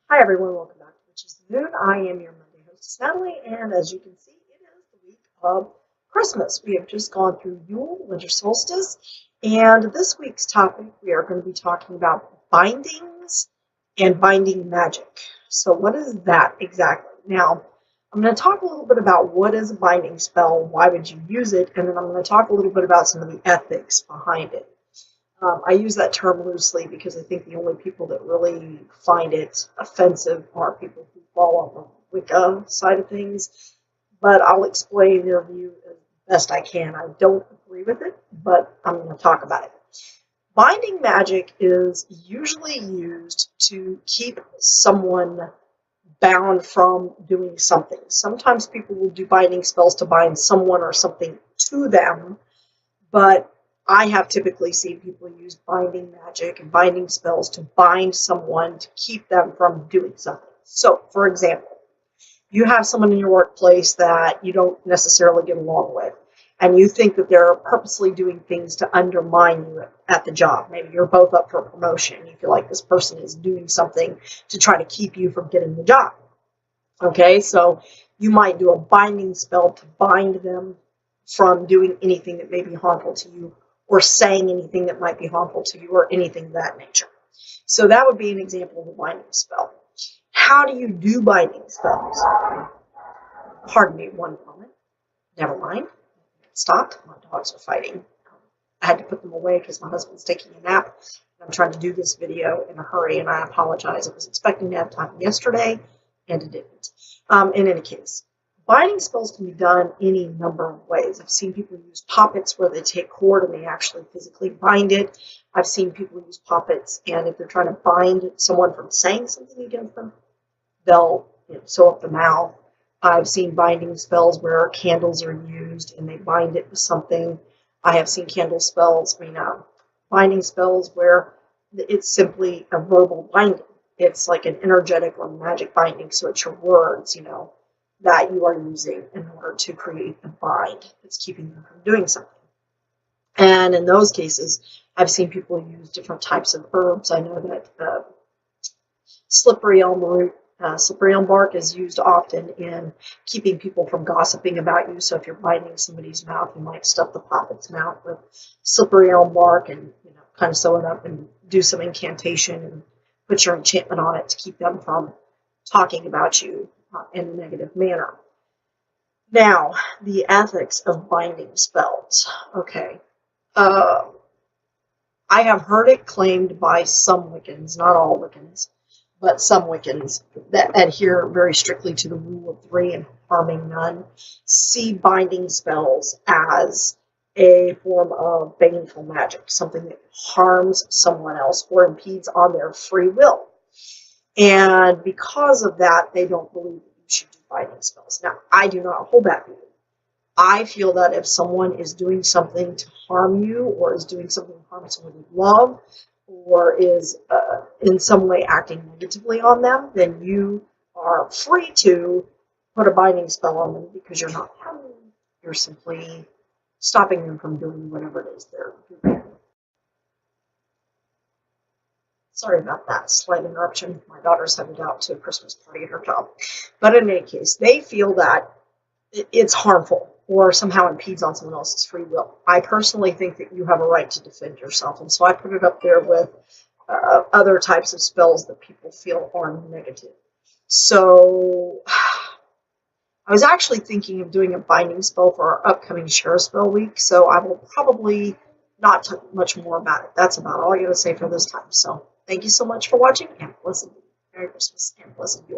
Hi everyone, welcome back to Witches of the Moon. I am your Monday hostess, Natalie, and as you can see, it is the week of Christmas. We have just gone through Yule, winter solstice, and this week's topic we are going to be talking about bindings and binding magic. So what is that exactly? Now, I'm going to talk a little bit about what is a binding spell, why would you use it, and then I'm going to talk a little bit about some of the ethics behind it. I use that term loosely because I think the only people that really find it offensive are people who fall on the Wicca side of things. But I'll explain their view as best I can. I don't agree with it, but I'm going to talk about it. Binding magic is usually used to keep someone bound from doing something. Sometimes people will do binding spells to bind someone or something to them, but I have typically seen people use binding magic and binding spells to bind someone to keep them from doing something. So, for example, you have someone in your workplace that you don't necessarily get along with, and you think that they're purposely doing things to undermine you at the job. Maybe you're both up for a promotion. You feel like this person is doing something to try to keep you from getting the job. Okay, so you might do a binding spell to bind them from doing anything that may be harmful to you, or saying anything that might be harmful to you, or anything of that nature. So that would be an example of a binding spell. How do you do binding spells? Pardon me one moment. Never mind. It stopped. My dogs are fighting. I had to put them away because my husband's taking a nap. I'm trying to do this video in a hurry, and I apologize. I was expecting to have time yesterday, and it didn't. In any case, binding spells can be done any number of ways. I've seen people use poppets where they take cord and they actually physically bind it. I've seen people use poppets, and if they're trying to bind someone from saying something against them, they'll sew up the mouth. I've seen binding spells where candles are used and they bind it with something. I have seen binding spells where it's simply a verbal binding. It's like an energetic or magic binding, so it's your words, that you are using in order to create the bind that's keeping them from doing something. And in those cases, I've seen people use different types of herbs. I know that slippery elm bark is used often in keeping people from gossiping about you. So if you're binding somebody's mouth, you might stuff the poppet's mouth with slippery elm bark and kind of sew it up and do some incantation and put your enchantment on it to keep them from talking about you in a negative manner. Now, the ethics of binding spells. Okay. I have heard it claimed by some Wiccans, not all Wiccans, but some Wiccans that adhere very strictly to the rule of 3 and harming none, see binding spells as a form of baneful magic, something that harms someone else or impedes on their free will. And because of that, they don't believe that you should do binding spells. Now, I do not hold that view. I feel that if someone is doing something to harm you, or is doing something to harm someone you love, or is in some way acting negatively on them, then you are free to put a binding spell on them because you're not harming them. You're simply stopping them from doing whatever it is they're doing. Sorry about that slight interruption. My daughter's headed out to a Christmas party at her job. But in any case, they feel that it's harmful or somehow impedes on someone else's free will. I personally think that you have a right to defend yourself, and so I put it up there with other types of spells that people feel are negative. So I was actually thinking of doing a binding spell for our upcoming Share Spell week, so I will probably not talk much more about it. That's about all I got to say for this time. So thank you so much for watching, and blessed Merry Christmas and blessed Yule.